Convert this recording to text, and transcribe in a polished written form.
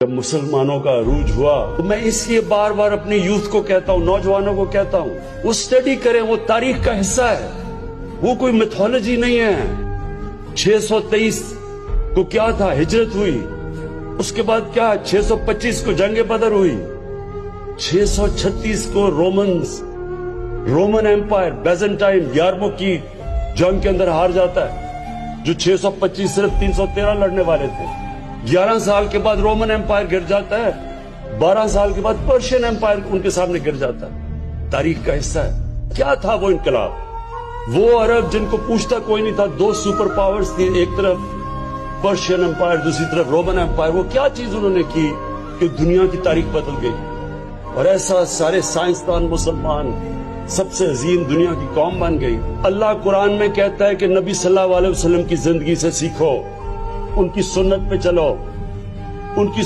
جب مسلمانوں کا عروج ہوا تو میں اس لیے بار بار اپنی یوتھ کو کہتا ہوں، نوجوانوں کو کہتا ہوں، وہ اسٹڈی کریں، وہ تاریخ کا حصہ ہے، وہ کوئی میتھولوجی نہیں ہے۔ 623 کو کیا تھا؟ ہجرت ہوئی، اس کے بعد کیا 625 کو جنگ بدر ہوئی، 636 کو رومن ایمپائر بیزنٹائن 11ویں کی جنگ کے اندر ہار جاتا ہے، جو 625 صرف 313 لڑنے والے تھے۔ 11 سال کے بعد رومن ایمپائر گر جاتا ہے، 12 سال کے بعد پرشین ایمپائر ان کے سامنے گر جاتا ہے۔ تاریخ کا حصہ ہے۔ کیا تھا وہ انقلاب؟ وہ عرب جن کو پوچھتا کوئی نہیں تھا، 2 سپر پاورز تھی، ایک طرف پرشین ایمپائر، دوسری طرف رومن ایمپائر، وہ کیا چیز انہوں نے کی کہ دنیا کی تاریخ بدل گئی؟ اور ایسا سارے سائنسدان مسلمان سب سے عظیم دنیا کی قوم بن گئی۔ اللہ قرآن میں کہتا ہے کہ نبی صلی اللہ علیہ وسلم کی زندگی سے سیکھو، ان کی سنت پہ چلو، ان کی